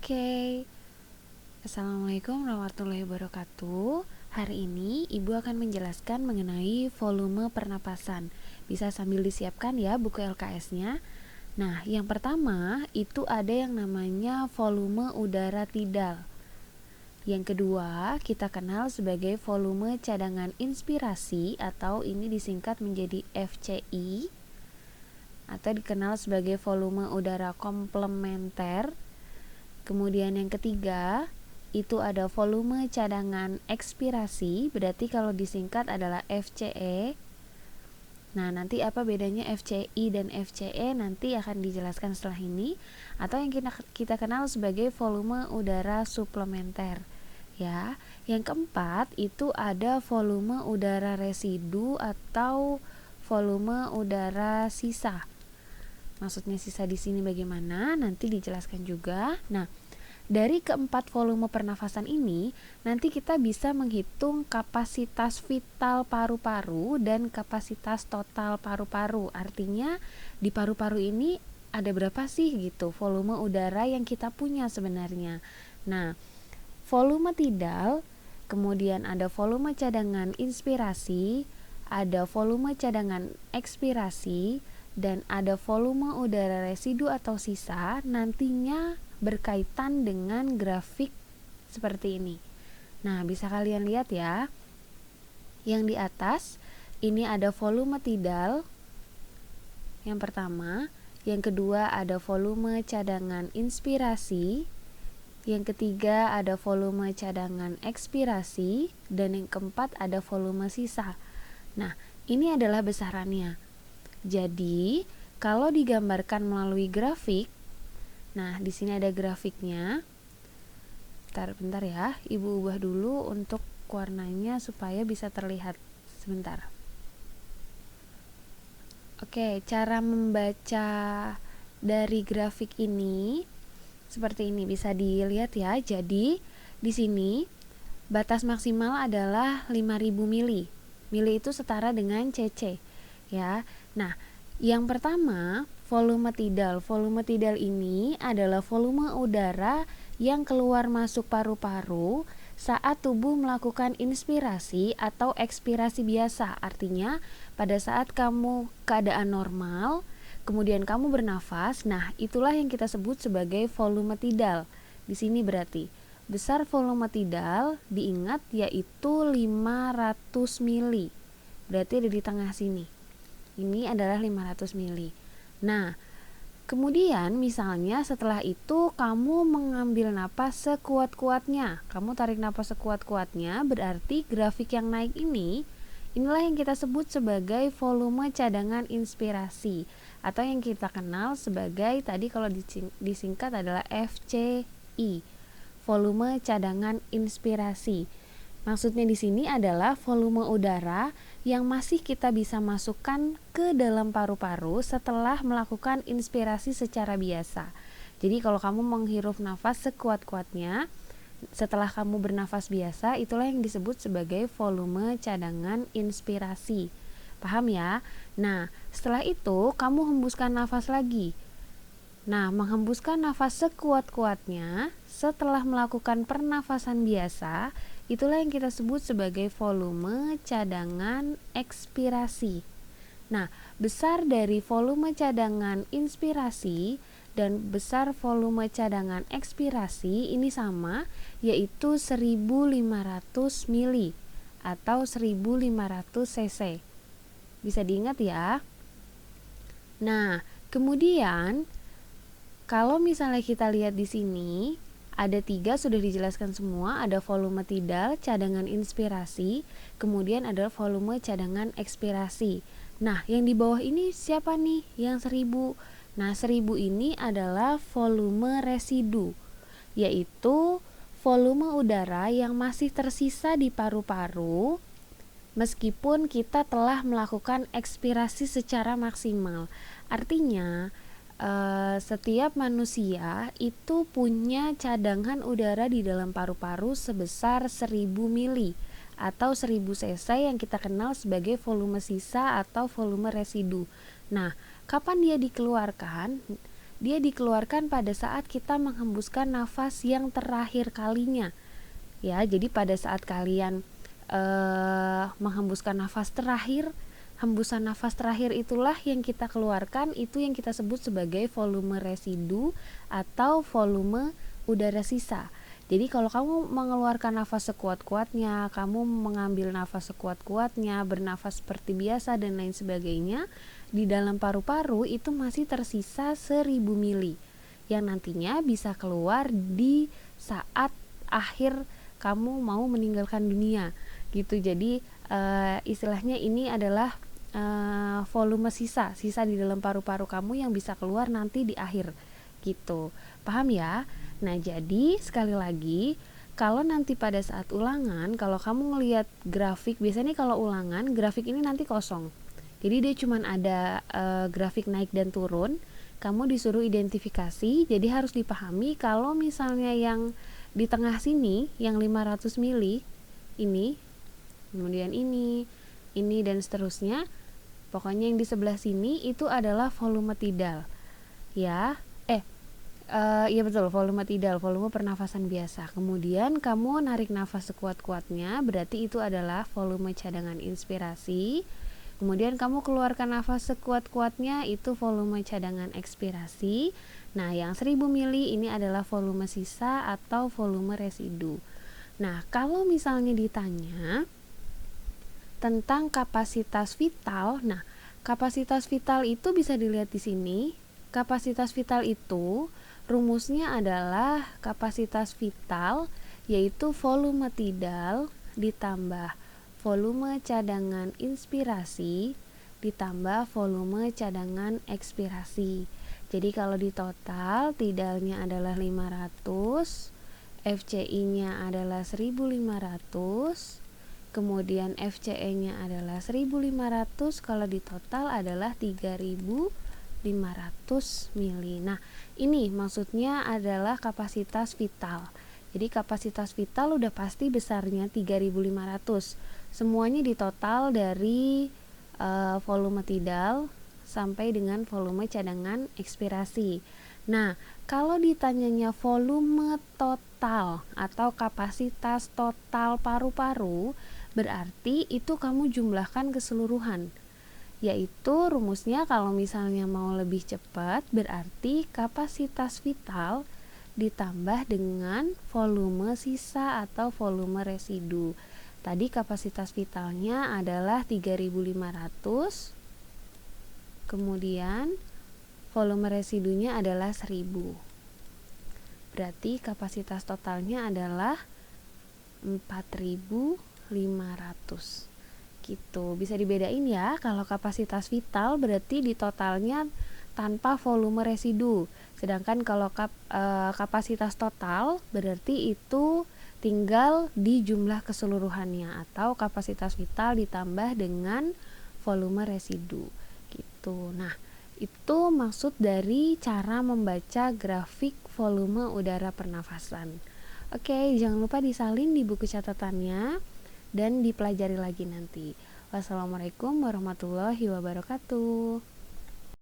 Oke, Assalamualaikum warahmatullahi wabarakatuh. Hari ini Ibu akan menjelaskan mengenai volume pernapasan. Bisa sambil disiapkan ya buku LKS-nya. Nah, yang pertama itu ada yang namanya volume udara tidal. Yang kedua, kita kenal sebagai volume cadangan inspirasi atau ini disingkat menjadi FCI atau dikenal sebagai volume udara komplementer. Kemudian yang ketiga, itu ada volume cadangan ekspirasi, berarti kalau disingkat adalah FCE. Nah, nanti apa bedanya FCI dan FCE nanti akan dijelaskan setelah ini, atau yang kita kenal sebagai volume udara suplementer. Ya, yang keempat itu ada volume udara residu atau volume udara sisa. Maksudnya sisa di sini bagaimana? Nanti dijelaskan juga. Nah, dari keempat volume pernafasan ini, nanti kita bisa menghitung kapasitas vital paru-paru dan kapasitas total paru-paru. Artinya, di paru-paru ini ada berapa sih gitu volume udara yang kita punya sebenarnya. Nah, volume tidal, kemudian ada volume cadangan inspirasi, ada volume cadangan ekspirasi, dan ada volume udara residu atau sisa, nantinya berkaitan dengan grafik seperti ini. Nah, bisa kalian lihat ya. Yang di atas ini ada volume tidal yang pertama, yang kedua ada volume cadangan inspirasi, yang ketiga ada volume cadangan ekspirasi, dan yang keempat ada volume sisa. Nah, ini adalah besarannya. Jadi, kalau digambarkan melalui grafik, nah di sini ada grafiknya. Bentar ya, Ibu ubah dulu untuk warnanya supaya bisa terlihat. Sebentar. Oke, cara membaca dari grafik ini seperti ini, bisa dilihat ya. Jadi, di sini batas maksimal adalah 5000 mili. Mili itu setara dengan cc. Ya. Nah, yang pertama, volume tidal. Volume tidal ini adalah volume udara yang keluar masuk paru-paru saat tubuh melakukan inspirasi atau ekspirasi biasa. Artinya, pada saat kamu keadaan normal, kemudian kamu bernafas, nah itulah yang kita sebut sebagai volume tidal. Di sini berarti besar volume tidal diingat yaitu 500 mili. Berarti ada di tengah sini. Ini adalah 500 mili. Nah, kemudian misalnya setelah itu kamu mengambil napas sekuat-kuatnya. Kamu tarik napas sekuat-kuatnya, berarti grafik yang naik ini, inilah yang kita sebut sebagai volume cadangan inspirasi. Atau yang kita kenal sebagai, tadi kalau disingkat adalah FCI. Volume cadangan inspirasi. Maksudnya di sini adalah volume udara yang masih kita bisa masukkan ke dalam paru-paru setelah melakukan inspirasi secara biasa. Jadi kalau kamu menghirup nafas sekuat-kuatnya, setelah kamu bernafas biasa, itulah yang disebut sebagai volume cadangan inspirasi. Paham ya? Nah, setelah itu kamu hembuskan nafas lagi. Nah, menghembuskan nafas sekuat-kuatnya setelah melakukan pernafasan biasa, itulah yang kita sebut sebagai volume cadangan ekspirasi. Nah, besar dari volume cadangan inspirasi dan besar volume cadangan ekspirasi ini sama, yaitu 1500 mili atau 1500 cc. Bisa diingat ya. Nah, kemudian kalau misalnya kita lihat di sini, ada 3 sudah dijelaskan semua, ada volume tidal, cadangan inspirasi, kemudian ada volume cadangan ekspirasi. Nah, yang di bawah ini siapa nih? Yang 1000. Nah, 1000 ini adalah volume residu, yaitu volume udara yang masih tersisa di paru-paru meskipun kita telah melakukan ekspirasi secara maksimal. Artinya, setiap manusia itu punya cadangan udara di dalam paru-paru sebesar 1000 mili atau 1000 cc yang kita kenal sebagai volume sisa atau volume residu. Nah, kapan dia dikeluarkan? dia dikeluarkan pada saat kita menghembuskan nafas yang terakhir kalinya. Ya, jadi pada saat kalian menghembuskan nafas terakhir, hembusan nafas terakhir itulah yang kita keluarkan, itu yang kita sebut sebagai volume residu atau volume udara sisa. Jadi kalau kamu mengeluarkan nafas sekuat-kuatnya, kamu mengambil nafas sekuat-kuatnya, bernafas seperti biasa dan lain sebagainya, di dalam paru-paru itu masih tersisa 1000 mili yang nantinya bisa keluar di saat akhir kamu mau meninggalkan dunia gitu. Jadi istilahnya ini adalah volume sisa di dalam paru-paru kamu yang bisa keluar nanti di akhir gitu. Paham ya? Nah, jadi sekali lagi, kalau nanti pada saat ulangan, kalau kamu ngelihat grafik, biasanya kalau ulangan, grafik ini nanti kosong. Jadi dia cuma ada grafik naik dan turun. Kamu disuruh identifikasi, jadi harus dipahami kalau misalnya yang di tengah sini, yang 500 mili, ini, kemudian ini dan seterusnya. Pokoknya yang di sebelah sini itu adalah volume tidal. Ya, iya betul, volume tidal, volume pernafasan biasa. Kemudian kamu narik nafas sekuat-kuatnya, berarti itu adalah volume cadangan inspirasi. Kemudian kamu keluarkan nafas sekuat-kuatnya, itu volume cadangan ekspirasi. Nah, yang 1000 mili ini adalah volume sisa atau volume residu. Nah, kalau misalnya ditanya tentang kapasitas vital, nah, kapasitas vital itu bisa dilihat di sini. Kapasitas vital itu rumusnya adalah kapasitas vital yaitu volume tidal ditambah volume cadangan inspirasi ditambah volume cadangan ekspirasi. Jadi kalau di total tidalnya adalah 500, FCI-nya adalah 1500, kemudian FCE-nya adalah 1500, kalau di total adalah 3500 mili. Nah, ini maksudnya adalah kapasitas vital. Jadi kapasitas vital udah pasti besarnya 3500. Semuanya ditotal dari volume tidal sampai dengan volume cadangan ekspirasi. Nah, kalau ditanyanya volume total atau kapasitas total paru-paru, berarti itu kamu jumlahkan keseluruhan. Yaitu rumusnya kalau misalnya mau lebih cepat, berarti kapasitas vital ditambah dengan volume sisa atau volume residu. Tadi kapasitas vitalnya adalah 3500, kemudian volume residunya adalah 1000. Berarti kapasitas totalnya adalah 4500. Gitu. Bisa dibedain ya, kalau kapasitas vital berarti di totalnya tanpa volume residu. Sedangkan kalau kapasitas total berarti itu tinggal di jumlah keseluruhannya atau kapasitas vital ditambah dengan volume residu gitu. Nah, itu maksud dari cara membaca grafik volume udara pernafasan. Oke, jangan lupa disalin di buku catatannya dan dipelajari lagi nanti. Wassalamualaikum warahmatullahi wabarakatuh.